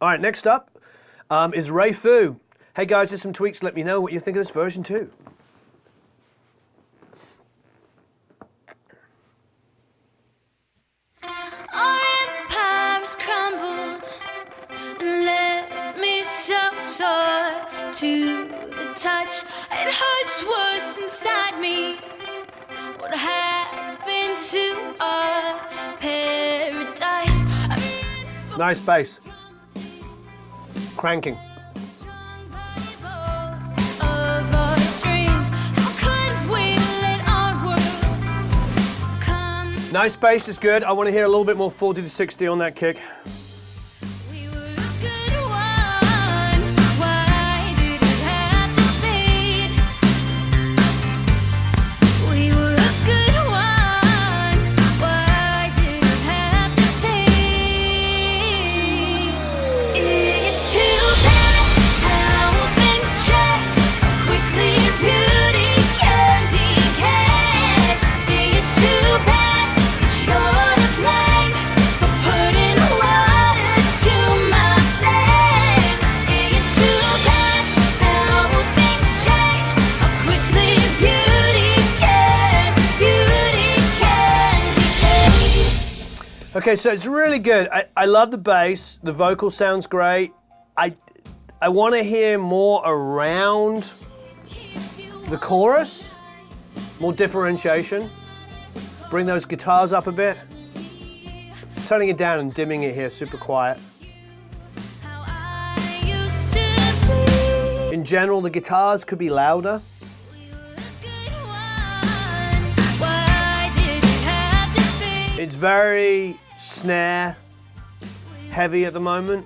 All right, next up is Ray Fu. Hey guys, there's some tweaks. Let me know what you think of this version too. Our empires crumbled and left me so sore to the touch. It hurts worse inside me. What happened to our paradise? Nice bass. Cranking. Nice bass is good. I want to hear a little bit more 40 to 60 on that kick. Okay, so it's really good. I love the bass. The vocal sounds great. I want to hear more around the chorus, more differentiation. Bring those guitars up a bit. Turning it down and dimming it here, super quiet. In general, the guitars could be louder. It's very snare heavy at the moment.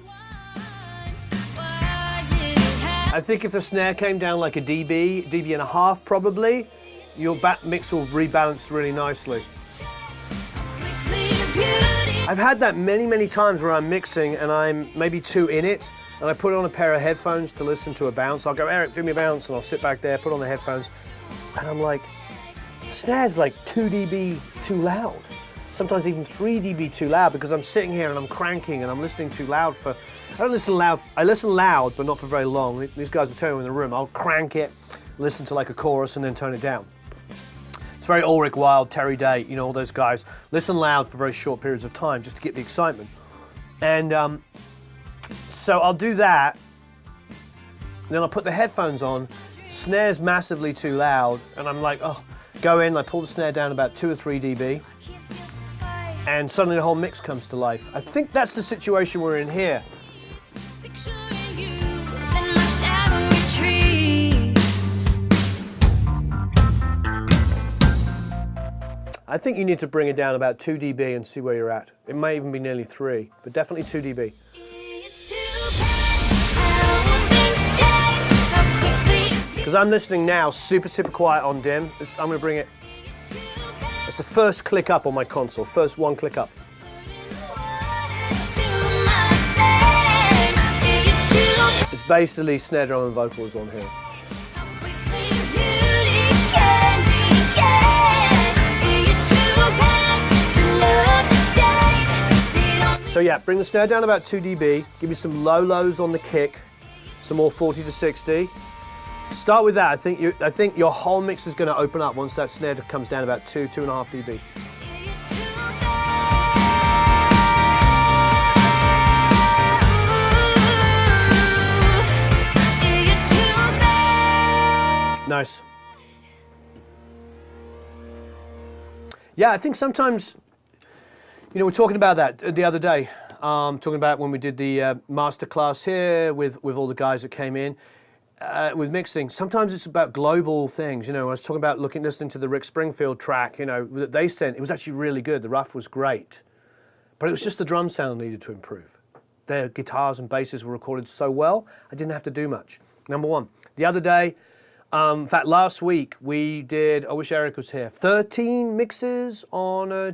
I think if the snare came down like a dB and a half probably, your back mix will rebalance really nicely. I've had that many times where I'm mixing and I'm maybe too in it and I put on a pair of headphones to listen to a bounce. I'll go, Eric, do me a bounce, and I'll sit back there, put on the headphones, and I'm like, the snare's like 2 dB too loud. Sometimes even 3 dB too loud because I'm sitting here and I'm cranking and I'm listening too loud for, I don't listen loud, I listen loud but not for very long. These guys will tell me in the room, I'll crank it, listen to like a chorus and then turn it down. It's very Ulrich Wilde, Terry Day, you know, all those guys. Listen loud for very short periods of time just to get the excitement. And so I'll do that, and then I'll put the headphones on, snare's massively too loud, and I'm like, oh, go in, I pull the snare down about 2 or 3 dB. And suddenly the whole mix comes to life. I think that's the situation we're in here. I think you need to bring it down about 2 dB and see where you're at. It may even be nearly 3, but definitely 2 dB. Because I'm listening now super quiet on dim. I'm going to bring it. It's the first click up on my console, first one click up. It's basically snare drum and vocals on here. So yeah, bring the snare down about 2 dB, give me some low lows on the kick, some more 40 to 60. Start with that. I think your whole mix is going to open up once that snare comes down about 2.5 dB. Nice. Yeah, I think sometimes, you know, we're talking about that the other day. Talking about when we did the master class here with all the guys that came in. With mixing, sometimes it's about global things. You know, I was talking about listening to the Rick Springfield track, you know, that they sent. It was actually really good. The rough was great. But it was just the drum sound needed to improve. Their guitars and basses were recorded so well, I didn't have to do much. Number one. The other day, in fact, last week, we did, I wish Eric was here, 13 mixes on a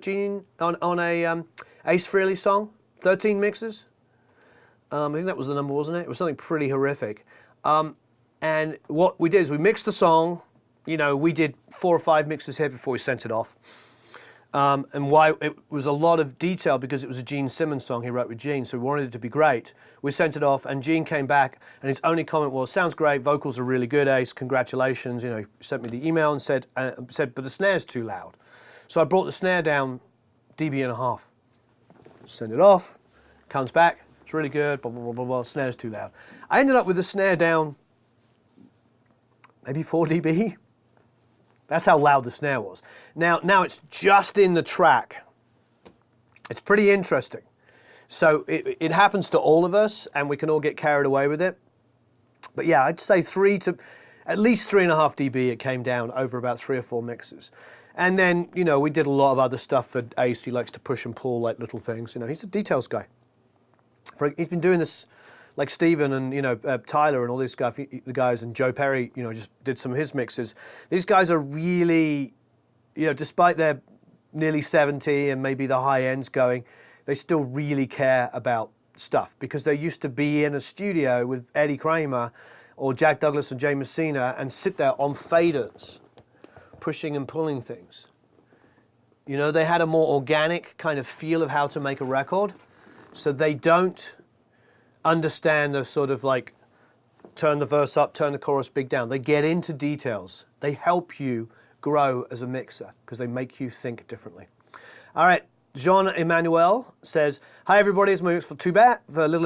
Ace Frehley song. 13 mixes. I think that was the number, wasn't it? It was something pretty horrific. And what we did is we mixed the song. You know, we did 4 or 5 mixes here before we sent it off. and why it was a lot of detail because it was a Gene Simmons song he wrote with Gene, so we wanted it to be great. We sent it off, and Gene came back, and his only comment was, "Sounds great, vocals are really good, Ace, congratulations." You know, he sent me the email and said, "But the snare's too loud." So I brought the snare down dB and a half. Send it off, comes back, it's really good, blah, blah, blah, blah, blah, snare's too loud. I ended up with the snare down maybe 4 dB. That's how loud the snare was. Now it's just in the track. It's pretty interesting. So it happens to all of us, and we can all get carried away with it. But yeah, I'd say at least 3.5 dB it came down over about 3 or 4 mixes. And then, you know, we did a lot of other stuff for Ace. He likes to push and pull like little things. You know, he's a details guy. He's been doing this, like Steven and, you know, Tyler and all these guys, the guys, and Joe Perry, you know, just did some of his mixes. These guys are really, you know, despite their nearly 70 and maybe the high ends going, they still really care about stuff because they used to be in a studio with Eddie Kramer or Jack Douglas and Jay Messina and sit there on faders, pushing and pulling things. You know, they had a more organic kind of feel of how to make a record, so they don't understand the sort of like turn the verse up, turn the chorus big down. They get into details. They help you grow as a mixer because they make you think differently. All right, Jean Emmanuel says, "Hi everybody, it's my mix for Too Bad for a little